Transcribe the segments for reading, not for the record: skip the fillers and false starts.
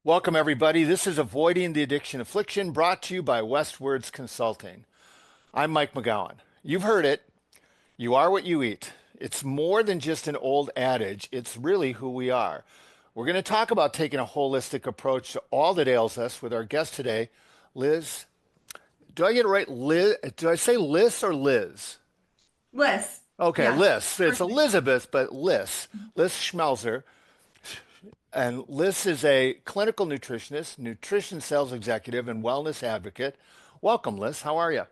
Welcome, everybody. This is Avoiding the Addiction Affliction, brought to you by Westwards Consulting. I'm Mike McGowan. You've heard it. You are what you eat. It's more than just an old adage. It's really who we are. We're going to talk about taking a holistic approach to all that ails us with our guest today, Liz. Do I get it right? Liz? Do I say Liz or Liz? Lis. Okay, Yes. Liz. It's Perfect. Elizabeth, but Liz. Liz Schmelzer. And Liz is a clinical nutritionist, nutrition sales executive, and wellness advocate. Welcome, Liz. How are you?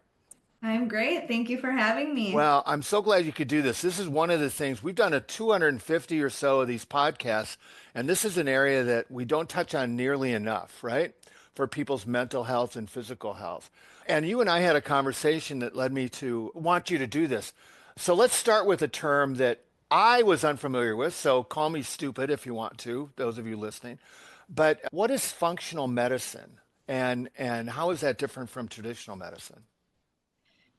I'm great. Thank you for having me. Well, I'm so glad you could do this. This is one of the things we've done a 250 or so of these podcasts, and this is an area that we don't touch on nearly enough, right? For people's mental health and physical health. And you and I had a conversation that led me to want you to do this. So let's start with a term that I was unfamiliar with. So call me stupid if you want to, those of you listening. But what is functional medicine? And how is that different from traditional medicine?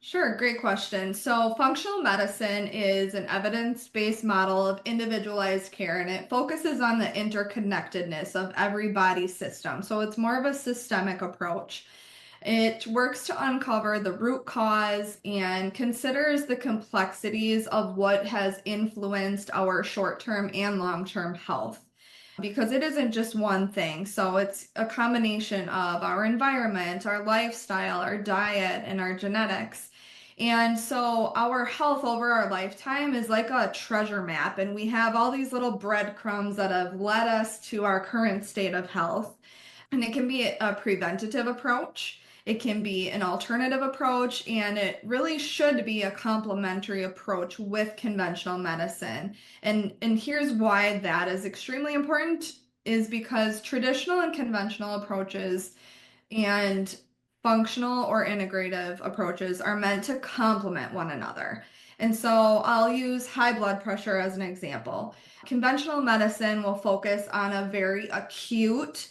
Sure, great question. So, functional medicine is an evidence-based model of individualized care, and it focuses on the interconnectedness of every body system. So, it's more of a systemic approach. It works to uncover the root cause and considers the complexities of what has influenced our short-term and long-term health, because it isn't just one thing. So it's a combination of our environment, our lifestyle, our diet, and our genetics. And so our health over our lifetime is like a treasure map, and we have all these little breadcrumbs that have led us to our current state of health. And it can be a preventative approach. It can be an alternative approach, and it really should be a complementary approach with conventional medicine. And here's why that is extremely important is because traditional and conventional approaches and functional or integrative approaches are meant to complement one another. And so I'll use high blood pressure as an example. Conventional medicine will focus on a very acute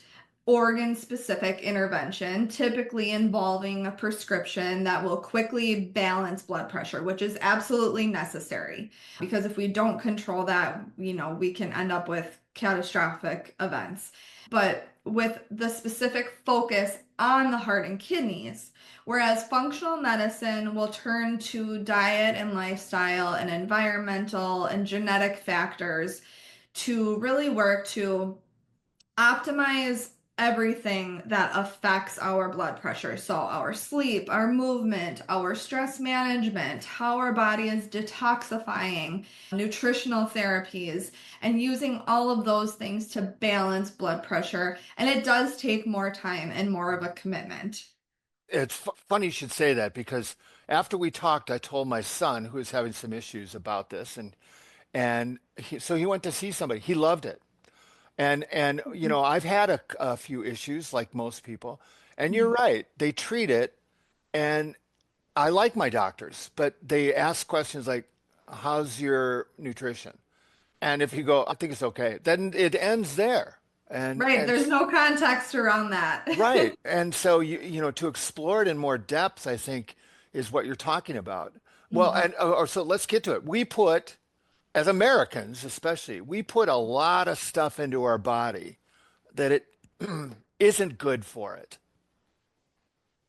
organ specific intervention, typically involving a prescription that will quickly balance blood pressure, which is absolutely necessary because if we don't control that, we can end up with catastrophic events. But with the specific focus on the heart and kidneys, whereas functional medicine will turn to diet and lifestyle and environmental and genetic factors to really work to optimize everything that affects our blood pressure. So, our sleep, our movement, our stress management, how our body is detoxifying, nutritional therapies, and using all of those things to balance blood pressure. And it does take more time and more of a commitment. It's funny you should say that because after we talked, I told my son who was having some issues about this, so he went to see somebody. He loved it. And I've had a few issues like most people. And you're right, they treat it, and I like my doctors, but they ask questions like, "How's your nutrition?" And if you go, "I think it's okay," then it ends there. And Right, and there's no context around that. right. And so to explore it in more depth, I think is what you're talking about. Well, Mhm. and so let's get to it. As Americans, especially, we put a lot of stuff into our body that it isn't good for it.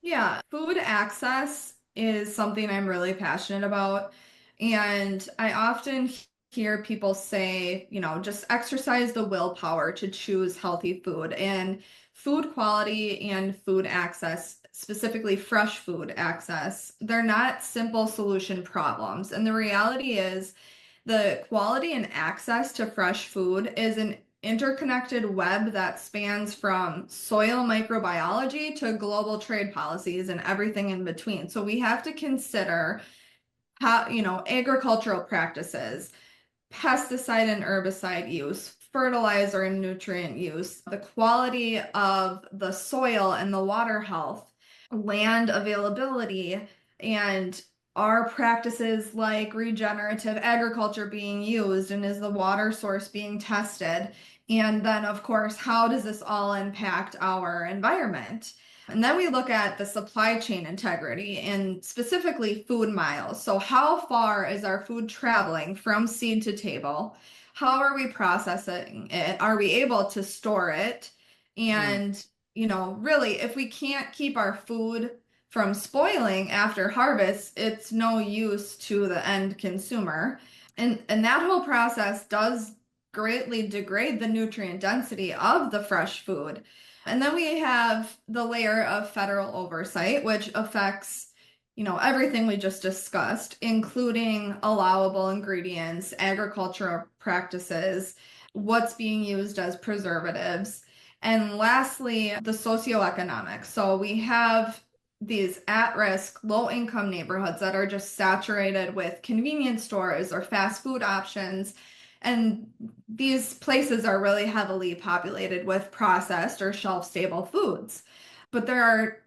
Yeah, food access is something I'm really passionate about. And I often hear people say, just exercise the willpower to choose healthy food. And food quality and food access, specifically fresh food access, they're not simple solution problems. And the reality is, the quality and access to fresh food is an interconnected web that spans from soil microbiology to global trade policies and everything in between. So we have to consider how, agricultural practices, pesticide and herbicide use, fertilizer and nutrient use, the quality of the soil and the water health, land availability, and are practices like regenerative agriculture being used and is the water source being tested? And then, of course, how does this all impact our environment? And then we look at the supply chain integrity and specifically food miles. So, how far is our food traveling from seed to table? How are we processing it? Are we able to store it? Mm, And, really, if we can't keep our food from spoiling after harvest, it's no use to the end consumer. And that whole process does greatly degrade the nutrient density of the fresh food. And then we have the layer of federal oversight, which affects, everything we just discussed, including allowable ingredients, agricultural practices, what's being used as preservatives. And lastly, the socioeconomic. So we have these at-risk, low-income neighborhoods that are just saturated with convenience stores or fast food options. And these places are really heavily populated with processed or shelf-stable foods. But there are,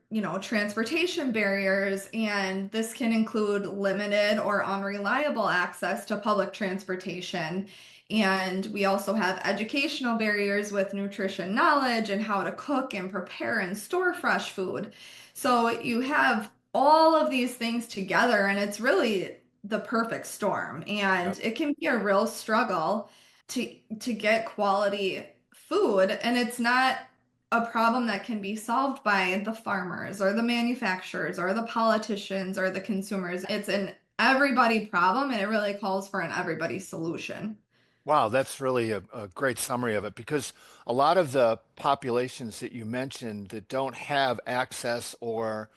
transportation barriers, and this can include limited or unreliable access to public transportation. And we also have educational barriers with nutrition knowledge and how to cook and prepare and store fresh food. So you have all of these things together, and it's really the perfect storm. yep. And it can be a real struggle to get quality food, and it's not a problem that can be solved by the farmers or the manufacturers or the politicians or the consumers. It's an everybody problem, and it really calls for an everybody solution. Wow, that's really a great summary of it because a lot of the populations that you mentioned that don't have access or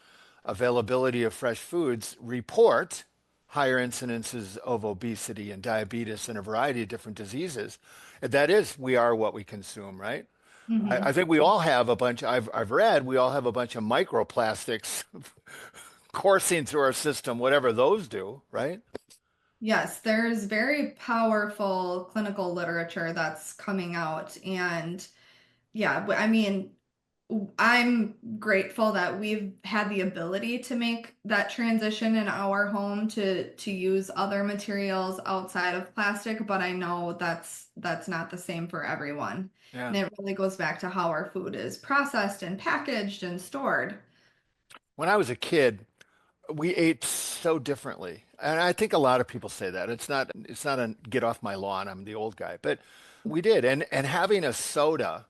availability of fresh foods report higher incidences of obesity and diabetes and a variety of different diseases. And that is, we are what we consume, right? I Hmm. think we all have a bunch, I've read, we all have a bunch of microplastics coursing through our system, whatever those do, right? Yes, there's very powerful clinical literature that's coming out. And yeah, I mean, I'm grateful that we've had the ability to make that transition in our home to use other materials outside of plastic, but I know that's not the same for everyone. Yeah. And it really goes back to how our food is processed and packaged and stored. When I was a kid, we ate so differently. And I think a lot of people say that. It's not a get off my lawn, I'm the old guy. But we did. And having a soda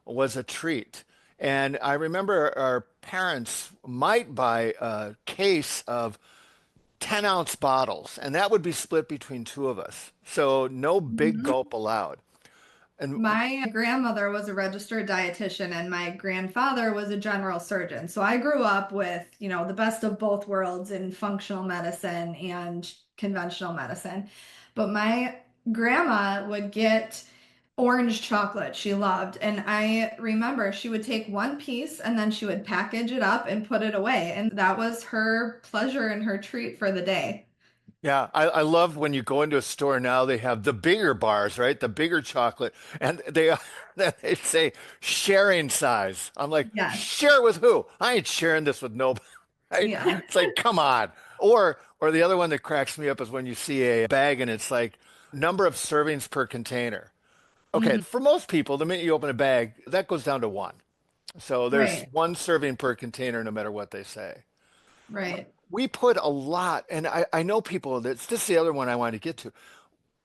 was a treat. And I remember our parents might buy a case of 10-ounce bottles, and that would be split between two of us. So no big Mhm. gulp allowed. And My grandmother was a registered dietitian and my grandfather was a general surgeon. So I grew up with, the best of both worlds in functional medicine and conventional medicine. But my grandma would get orange chocolate she loved. And I remember she would take one piece and then she would package it up and put it away. And that was her pleasure and her treat for the day. yeah, I love when you go into a store now, they have the bigger bars, right? The bigger chocolate, and they say sharing size. I'm like, Yes. share with who? I ain't sharing this with nobody. Right? Yeah. It's like, come on. Or the other one that cracks me up is when you see a bag and it's like number of servings per container. Okay, Mhm. for most people, the minute you open a bag, that goes down to one. So there's Right. one serving per container, no matter what they say. Right. We put a lot, and I know people, this is the other one I wanted to get to.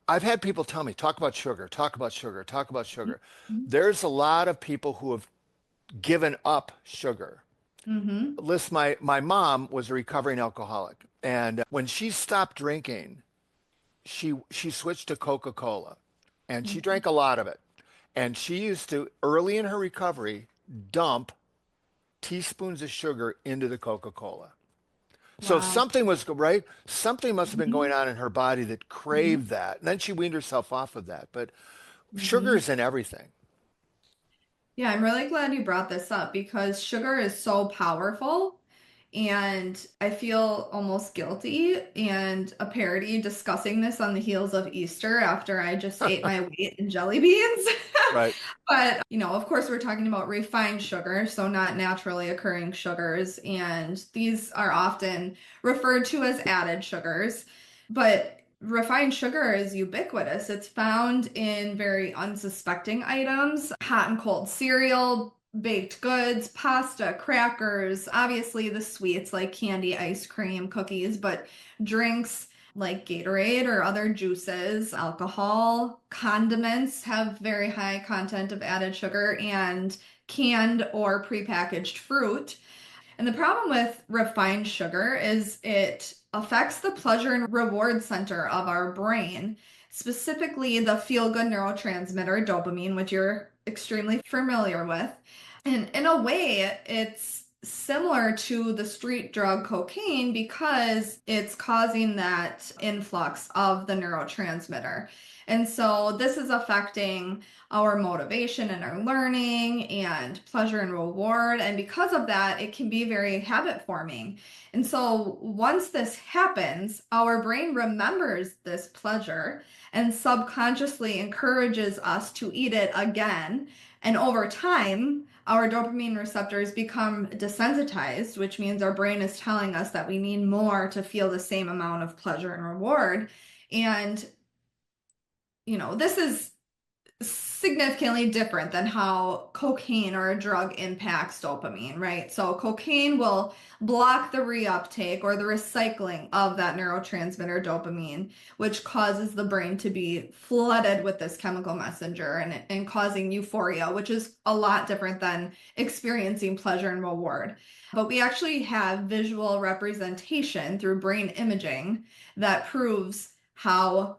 I've had people tell me, talk about sugar, talk about sugar, talk about sugar. There's a lot of people who have given up sugar. Mm-hmm. Listen, my mom was a recovering alcoholic, and when she stopped drinking, she switched to Coca-Cola, and she Mm-hmm. drank a lot of it. And she used to, early in her recovery, dump teaspoons of sugar into the Coca-Cola. So Wow. something was right. Something must have been Hmm. going on in her body that Hmm. craved that. And then she weaned herself off of that. But sugar Hmm. is in everything. Yeah, I'm really glad you brought this up because sugar is so powerful. And I feel almost guilty and a parody discussing this on the heels of Easter after I just ate my weight in jelly beans. Right. But, of course, we're talking about refined sugar, so not naturally occurring sugars. And these are often referred to as added sugars. But refined sugar is ubiquitous. It's found in very unsuspecting items, hot and cold cereal, baked goods, pasta, crackers, obviously the sweets like candy, ice cream, cookies, but drinks. like Gatorade or other juices, alcohol, condiments have very high content of added sugar, and canned or prepackaged fruit. And the problem with refined sugar is it affects the pleasure and reward center of our brain, specifically the feel-good neurotransmitter dopamine, which you're extremely familiar with. And in a way, it's similar to the street drug cocaine because it's causing that influx of the neurotransmitter. And so this is affecting our motivation and our learning and pleasure and reward. And because of that, it can be very habit forming. And so once this happens, our brain remembers this pleasure and subconsciously encourages us to eat it again. And over time, our dopamine receptors become desensitized, which means our brain is telling us that we need more to feel the same amount of pleasure and reward. And, this is significantly different than how cocaine or a drug impacts dopamine, right? So cocaine will block the reuptake or the recycling of that neurotransmitter dopamine, which causes the brain to be flooded with this chemical messenger and causing euphoria, which is a lot different than experiencing pleasure and reward. But we actually have visual representation through brain imaging that proves how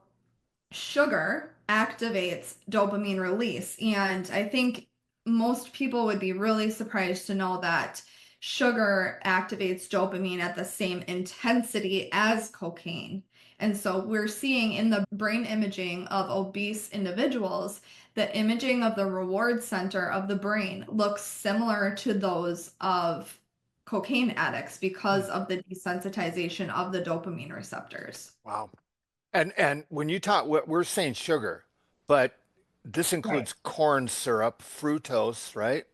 sugar activates dopamine release. And I think most people would be really surprised to know that sugar activates dopamine at the same intensity as cocaine. And so we're seeing in the brain imaging of obese individuals, the imaging of the reward center of the brain looks similar to those of cocaine addicts because of the desensitization of the dopamine receptors. Wow. And when you talk, we're saying sugar, but this Right. includes corn syrup, fructose, right?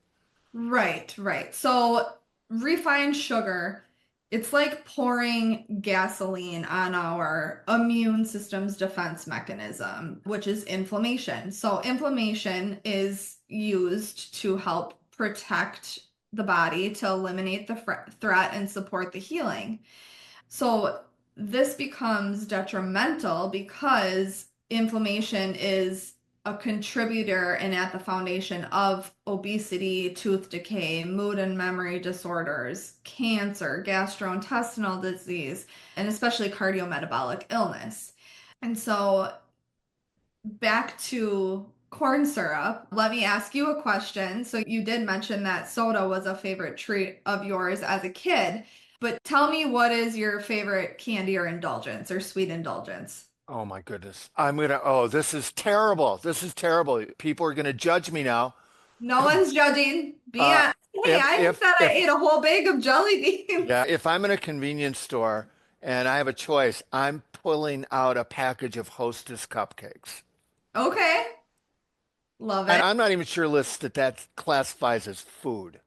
Right, right. So refined sugar, it's like pouring gasoline on our immune system's defense mechanism, which is inflammation. So inflammation is used to help protect the body to eliminate the threat and support the healing. So this becomes detrimental because inflammation is a contributor and at the foundation of obesity, tooth decay, mood and memory disorders, cancer, gastrointestinal disease, and especially cardiometabolic illness. And so back to corn syrup, let me ask you a question. So you did mention that soda was a favorite treat of yours as a kid, but tell me, what is your favorite candy or indulgence or sweet indulgence? Oh my goodness. Oh, this is terrible. This is terrible. People are gonna judge me now. No one's judging. Be Uh, honest. Hey, I just said I if ate a whole bag of jelly beans. yeah, if I'm in a convenience store and I have a choice, I'm pulling out a package of Hostess cupcakes. Okay, love And it. I'm not even sure, Liz, that classifies as food.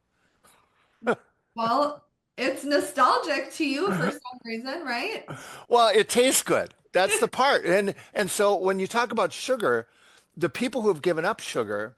Well, it's nostalgic to you for some reason, right? Well, it tastes good. That's the part. And so when you talk about sugar, the people who have given up sugar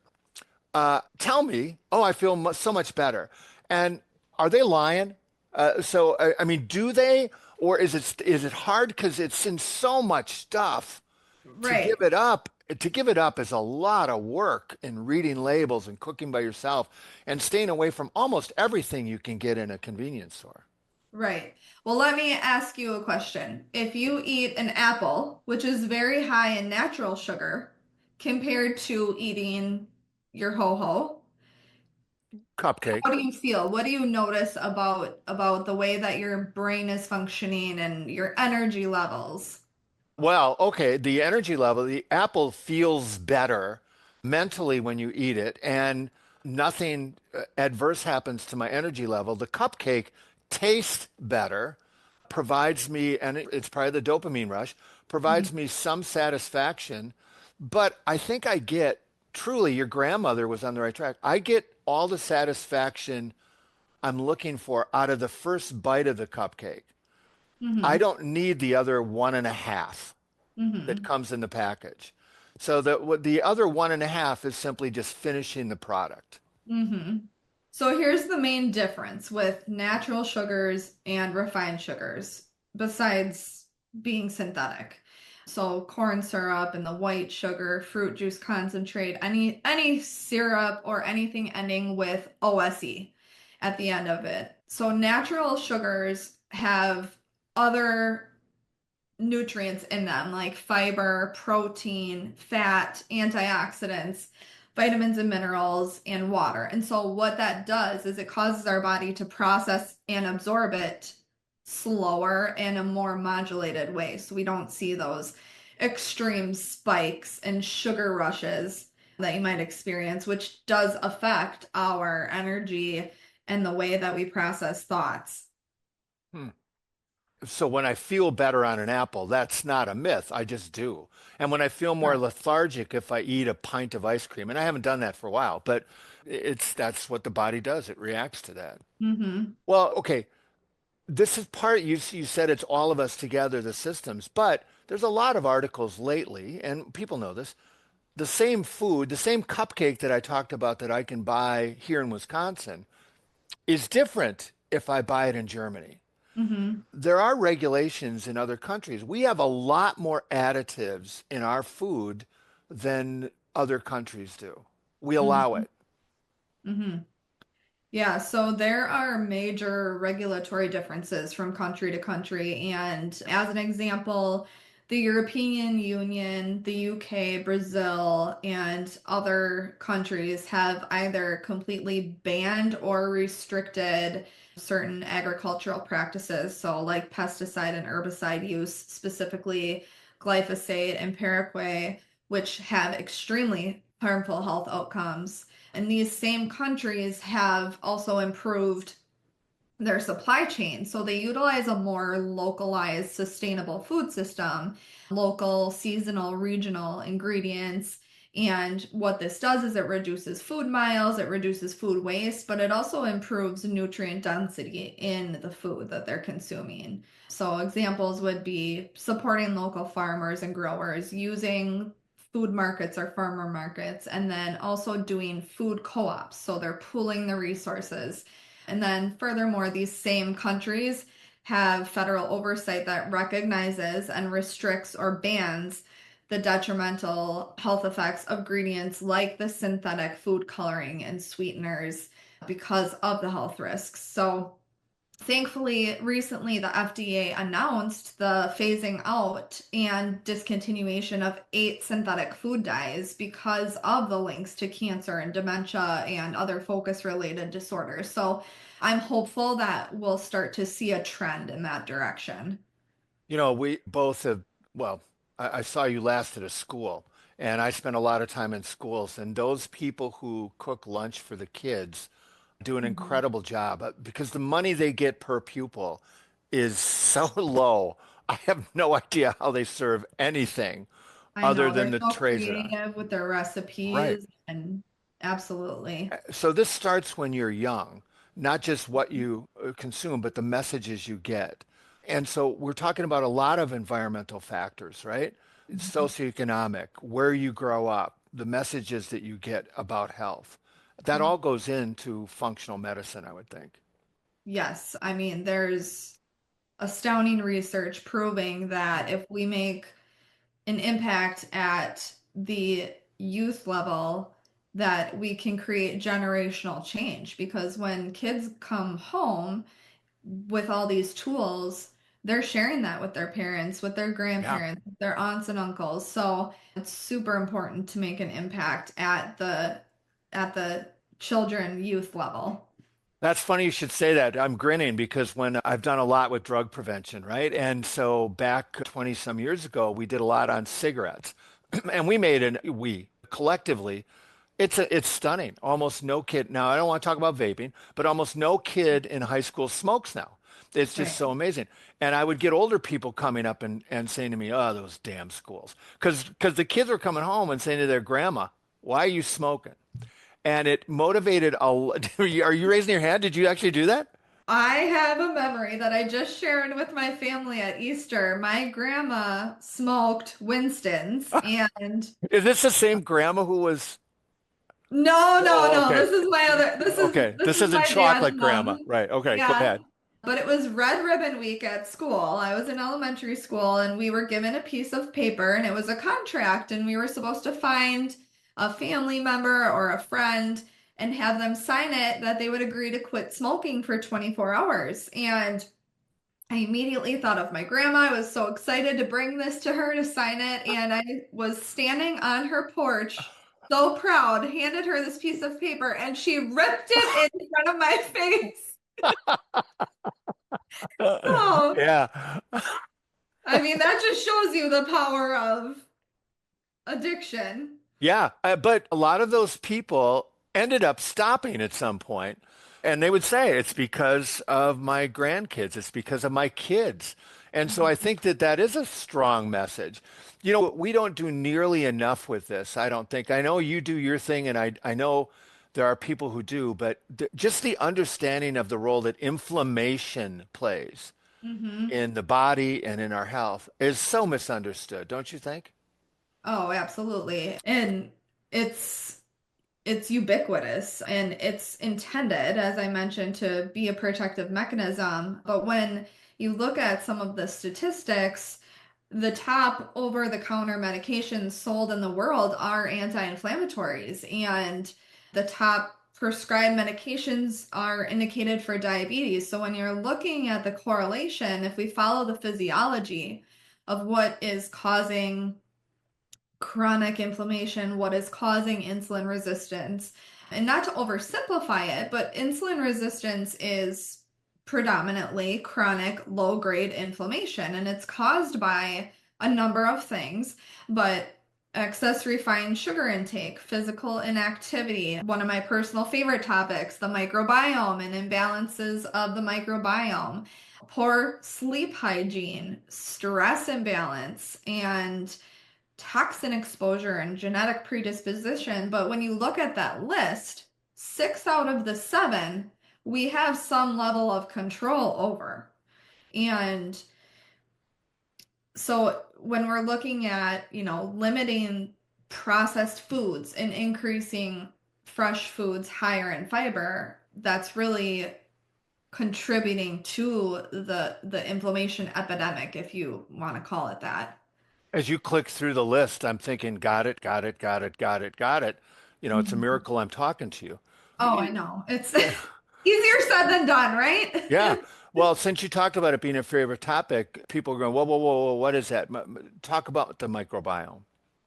tell me, "Oh, I feel so much better." And are they lying? I mean, do they, or is it hard because it's in so much stuff to give Right. it up? To give it up is a lot of work in reading labels and cooking by yourself and staying away from almost everything you can get in a convenience store. Right. Well, let me ask you a question. If you eat an apple, which is very high in natural sugar, compared to eating your ho-ho, Cupcake. how do you feel? What do you notice about the way that your brain is functioning and your energy levels? Well, okay, the energy level, the apple feels better mentally when you eat it, and nothing adverse happens to my energy level. The cupcake tastes better, provides me, and it's probably the dopamine rush, Mhm. provides me some satisfaction. But I think I get, truly, your grandmother was on the right track. I get all the satisfaction I'm looking for out of the first bite of the cupcake. I Mhm. don't need the other one and a half that Mhm. comes in the package. So the other one and a half is simply just finishing the product. Mhm. So here's the main difference with natural sugars and refined sugars, besides being synthetic. So corn syrup and the white sugar, fruit juice concentrate, any syrup or anything ending with OSE at the end of it. So natural sugars have other nutrients in them like fiber, protein, fat, antioxidants, vitamins and minerals, and water. And so what that does is it causes our body to process and absorb it slower in a more modulated way. So we don't see those extreme spikes and sugar rushes that you might experience, which does affect our energy and the way that we process thoughts. Hmm. So when I feel better on an apple, that's not a myth. I just do. And when I feel more Correct. lethargic if I eat a pint of ice cream, and I haven't done that for a while, but that's what the body does. It reacts to that. Mm-hmm. Well, okay, this is part you said it's all of us together, the systems, but there's a lot of articles lately, and people know this. The same food, the same cupcake that I talked about that I can buy here in Wisconsin is different if I buy it in Germany. Mm-hmm. There are regulations in other countries. We have a lot more additives in our food than other countries do. We allow Mm-hmm. it. Mm-hmm. Yeah, so there are major regulatory differences from country to country. And as an example, the European Union, the UK, Brazil, and other countries have either completely banned or restricted certain agricultural practices. So, like pesticide and herbicide use, specifically glyphosate and paraquat, which have extremely harmful health outcomes. And these same countries have also improved their supply chain. So they utilize a more localized, sustainable food system, local, seasonal, regional ingredients. And what this does is it reduces food miles, it reduces food waste, but it also improves nutrient density in the food that they're consuming. So examples would be supporting local farmers and growers, using food markets or farmer markets, and then also doing food co-ops. So they're pooling the resources. And then, furthermore, these same countries have federal oversight that recognizes and restricts or bans the detrimental health effects of ingredients like the synthetic food coloring and sweeteners because of the health risks. So, thankfully, recently the FDA announced the phasing out and discontinuation of 8 synthetic food dyes because of the links to cancer and dementia and other focus related disorders. So I'm hopeful that we'll start to see a trend in that direction. You know, we both have, well, I saw you last at a school, and I spent a lot of time in schools, and those people who cook lunch for the kids do an Mhm. incredible job because the money they get per pupil is so low. I have no idea how they serve anything I other know than they're the so trays it on. creative with their Right. recipes and absolutely. So this starts when you're young, not just what you consume, but the messages you get. And so we're talking about a lot of environmental factors, right? It's Mhm. socioeconomic, where you grow up, the messages that you get about health. That all goes into functional medicine, I would think. Yes, I mean, there's astounding research proving that if we make an impact at the youth level, that we can create generational change. Because when kids come home with all these tools, they're sharing that with their parents, with their Yeah. grandparents, with their aunts and uncles. So it's super important to make an impact at the children youth level. That's funny you should say that. I'm grinning because when I've done a lot with drug prevention, right? And so back 20 some years ago, we did a lot on cigarettes. And we collectively, it's stunning. Almost no kid. Now, I don't want to talk about vaping, but almost no kid in high school smokes now. It's just Right. so amazing. And I would get older people coming up and saying to me, "Oh, those damn schools." Because the kids were coming home and saying to their grandma, "Why are you smoking?" And it motivated are you raising your hand? Did you actually do that? I have a memory that I just shared with my family at Easter. My grandma smoked Winston's and Is this the same grandma who was? no, no, Oh, no. okay. This is my other Okay. this This is isn't my dad's chocolate grandma. mom. Right. Okay. Go Yeah. ahead. But it was Red Ribbon Week at school. I was in elementary school and we were given a piece of paper and it was a contract and we were supposed to find a family member or a friend and have them sign it that they would agree to quit smoking for 24 hours. And I immediately thought of my grandma. I was so excited to bring this to her to sign it. And I was standing on her porch, so proud, handed her this piece of paper, and she ripped it in front of my face. So, Yeah. I mean, that just shows you the power of addiction. Yeah, but a lot of those people ended up stopping at some point, and they would say it's because of my grandkids, it's because of my kids. And so I think that that is a strong message. You know, we don't do nearly enough with this, I don't think. I know you do your thing, and I know there are people who do, but just the understanding of the role that inflammation plays Hmm. in the body and in our health is so misunderstood, don't you think? Oh, absolutely. And it's it's ubiquitous and it's intended, as I mentioned, to be a protective mechanism. But when you look at some of the statistics, the top over-the-counter medications sold in the world are anti-inflammatories, and the top prescribed medications are indicated for diabetes. So when you're looking at the correlation, if we follow the physiology of what is causing chronic inflammation, what is causing insulin resistance. And not to oversimplify it, but insulin resistance is predominantly chronic low grade inflammation, and it's caused by a number of things, but excess refined sugar intake, physical inactivity, one of my personal favorite topics, the microbiome and imbalances of the microbiome, poor sleep hygiene, stress imbalance, and toxin exposure and genetic predisposition. But when you look at that list, 6 out of the 7 we have some level of control over. And so when we're looking at, limiting processed foods and increasing fresh foods higher in fiber, that's really contributing to the inflammation epidemic, if you want to call it that. As you click through the list, I'm thinking, got it, got it, got it, got it, got it. You know, it's a Mhm. miracle I'm talking to you. Oh, I Y- know. It's Yeah. easier said than done, right? Yeah. Well, since you talked about it being a favorite topic, people are going, whoa, whoa, whoa, whoa, what is that? Talk about the microbiome.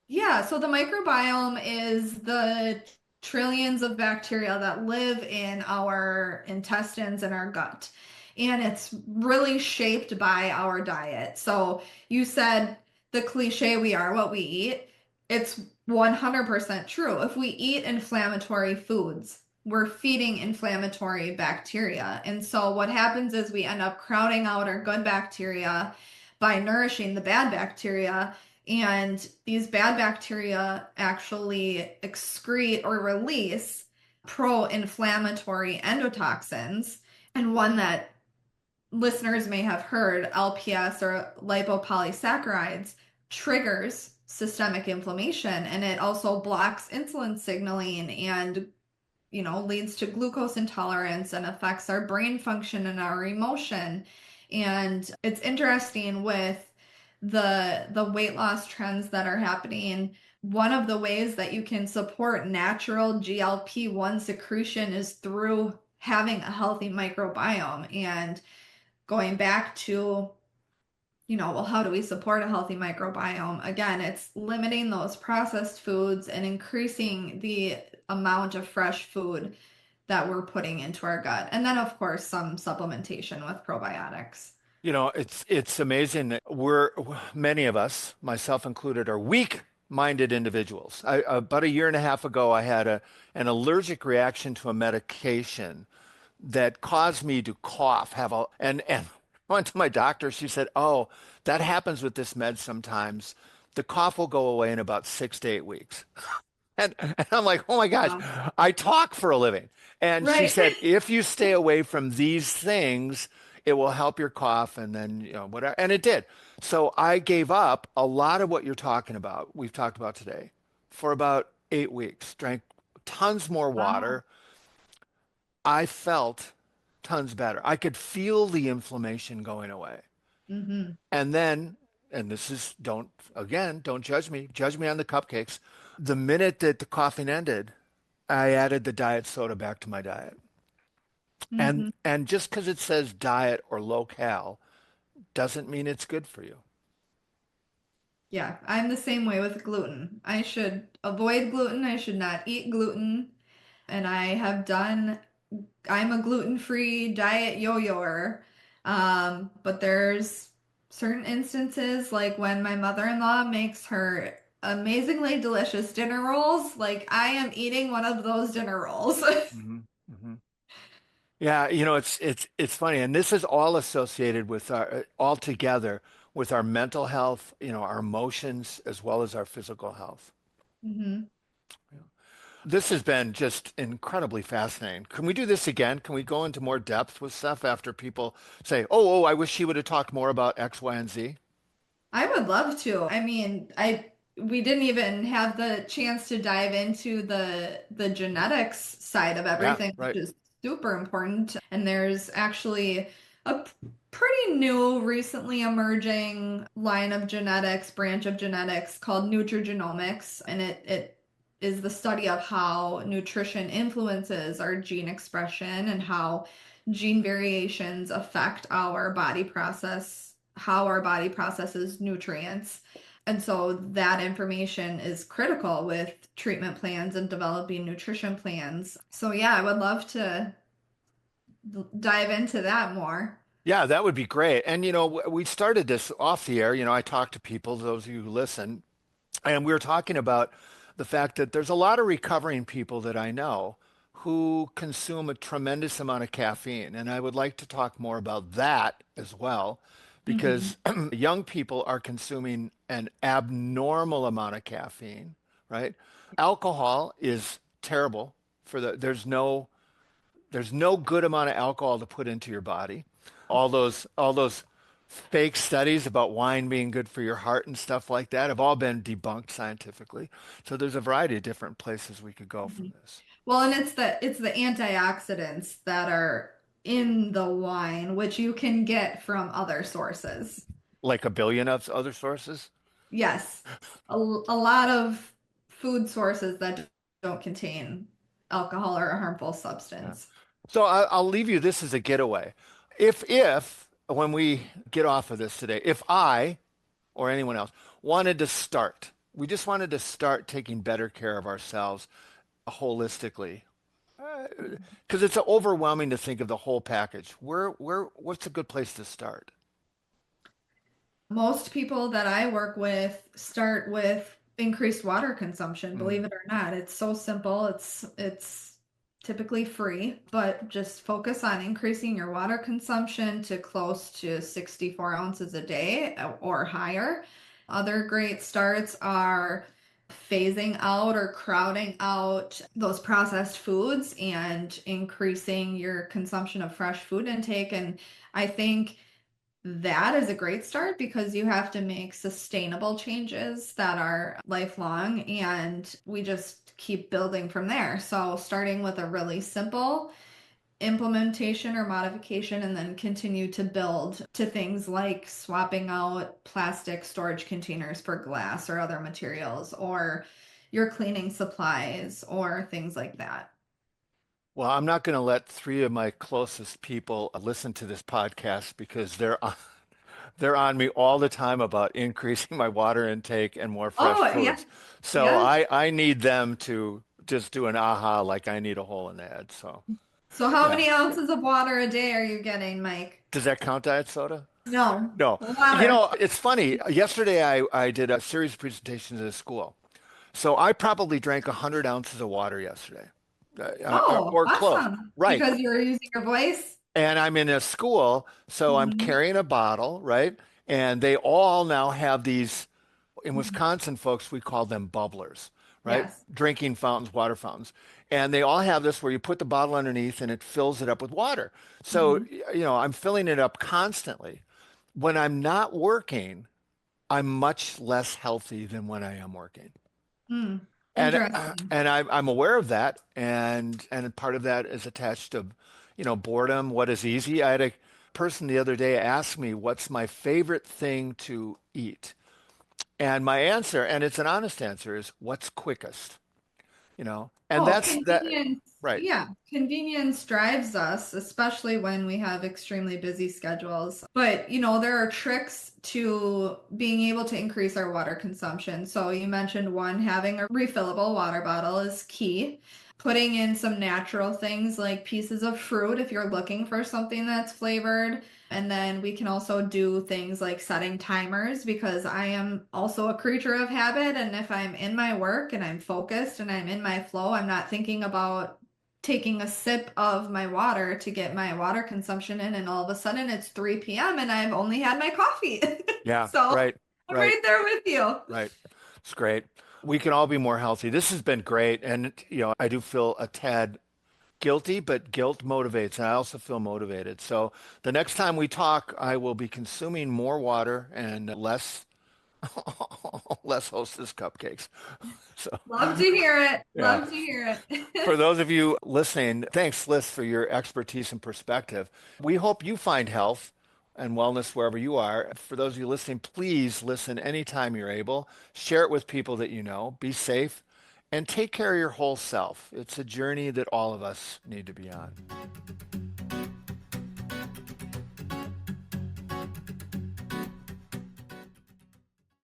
Yeah, so the microbiome is the trillions of bacteria that live in our intestines and our gut. And it's really shaped by our diet. So you said the cliche, we are what we eat. It's 100% true. If we eat inflammatory foods, we're feeding inflammatory bacteria. And so what happens is we end up crowding out our good bacteria by nourishing the bad bacteria, and these bad bacteria actually excrete or release pro-inflammatory endotoxins. And one that listeners may have heard, LPS or lipopolysaccharides, triggers systemic inflammation, and it also blocks insulin signaling and leads to glucose intolerance and affects our brain function and our emotion. And it's interesting with the weight loss trends that are happening. One of the ways that you can support natural GLP-1 secretion is through having a healthy microbiome. And going back to, well, how do we support a healthy microbiome? Again, it's limiting those processed foods and increasing the amount of fresh food that we're putting into our gut. And then, of course, some supplementation with probiotics. You know, it's amazing that many of us, myself included, are weak-minded individuals. About a year and a half ago, I had an allergic reaction to a medication that caused me to cough, and I went to my doctor. She said, "Oh, that happens with this med sometimes. The cough will go away in about 6 to 8 weeks." And I'm like, "Oh my gosh, Wow. I talk for a living." And she Right. said, "If you stay away from these things, it will help your cough." And then, whatever. And it did. So I gave up a lot of what you're talking about, we've talked about today, for about 8 weeks. Drank tons more Wow. water. I felt tons better. I could feel the inflammation going away. Hmm. And then, and this is, don't judge me on the cupcakes. The minute that the coughing ended, I added the diet soda back to my diet. Hmm. And just because it says diet or low cal doesn't mean it's good for you. Yeah, I'm the same way with gluten. I should avoid gluten. I should not eat gluten. And I'm a gluten-free diet yo-yoer. But there's certain instances, like when my mother-in-law makes her amazingly delicious dinner rolls, like I am eating one of those dinner rolls. Hmm. Hmm. Yeah, it's funny, and this is all associated with all together with our mental health, our emotions as well as our physical health. Hmm. This has been just incredibly fascinating. Can we do this again? Can we go into more depth with stuff after people say, "Oh, I wish she would have talked more about X, Y, and Z"? I would love to. I mean, I we didn't even have the chance to dive into the genetics side of Yeah, everything, which right. is super important. And there's actually a pretty new, recently emerging line of genetics, branch of genetics called nutrigenomics, and it is the study of how nutrition influences our gene expression and how gene variations affect how our body processes nutrients. And so that information is critical with treatment plans and developing nutrition plans. So yeah, I would love to dive into that more. Yeah, that would be great. And we started this off the air. I talk to people, those of you who listen, and we were talking about the fact that there's a lot of recovering people that I know who consume a tremendous amount of caffeine. And I would like to talk more about that as well, Hmm. because young people are consuming an abnormal amount of caffeine, right? Alcohol is terrible there's no good amount of alcohol to put into your body. All those fake studies about wine being good for your heart and stuff like that have all been debunked scientifically. So there's a variety of different places we could go from this. Well, and it's the antioxidants that are in the wine, which you can get from other sources. Like a billion of other sources. Yes, a lot of food sources that don't contain alcohol or a harmful Yeah. substance. So I'll leave you this as a getaway. If when we get off of this today, if I or anyone else we just wanted to start taking better care of ourselves holistically, because it's overwhelming to think of the whole package. What's a good place to start? Most people that I work with start with increased water consumption, Mm. believe it or not. It's so simple. It's typically free, but just focus on increasing your water consumption to close to 64 ounces a day or higher. Other great starts are phasing out or crowding out those processed foods and increasing your consumption of fresh food intake. And I think that is a great start because you have to make sustainable changes that are lifelong, and we just keep building from there. So, starting with a really simple implementation or modification, and then continue to build to things like swapping out plastic storage containers for glass or other materials, or your cleaning supplies, or things like that. Well, I'm not going to let three of my closest people listen to this podcast because they're on me all the time about increasing my water intake and more fresh Oh, yeah. foods. So Yeah. I need them to just do an aha like I need a hole in the head. So So, how yeah. many ounces of water a day are you getting, Mike? Does that count diet soda? No, No. water. It's funny. Yesterday I did a series of presentations at a school. So I probably drank 100 ounces of water yesterday, Oh, or close. awesome. Right. Because you're using your voice? And I'm in a school, so I'm Hmm. carrying a bottle, right? And they all now have these, in Wisconsin, folks, we call them bubblers, right? Yes. Drinking fountains, water fountains. And they all have this where you put the bottle underneath and it fills it up with water. So, Hmm. I'm filling it up constantly. When I'm not working, I'm much less healthy than when I am working. Hmm. And Interesting. and I'm aware of that, and part of that is attached to boredom, what is easy. I had a person the other day ask me, what's my favorite thing to eat? And my answer, and it's an honest answer, is what's quickest, And Oh, that's that, convenience. right. Yeah, convenience drives us, especially when we have extremely busy schedules. But, there are tricks to being able to increase our water consumption. So you mentioned one, having a refillable water bottle is key. Putting in some natural things like pieces of fruit if you're looking for something that's flavored. And then we can also do things like setting timers because I am also a creature of habit. And if I'm in my work and I'm focused and I'm in my flow, I'm not thinking about taking a sip of my water to get my water consumption in. And all of a sudden it's 3 p.m. and I've only had my coffee. Yeah, So right, I'm right, right there with you. right. It's great. We can all be more healthy. This has been great. And, I do feel a tad guilty, but guilt motivates. And I also feel motivated. So the next time we talk, I will be consuming more water and less less Hostess cupcakes. So Love to hear it. yeah. Love to hear For it. those of you listening, thanks, Liz, for your expertise and perspective. We hope you find health and wellness wherever you are. For those of you listening, please listen anytime you're able. Share it with people that you know. Be safe and take care of your whole self. It's a journey that all of us need to be on.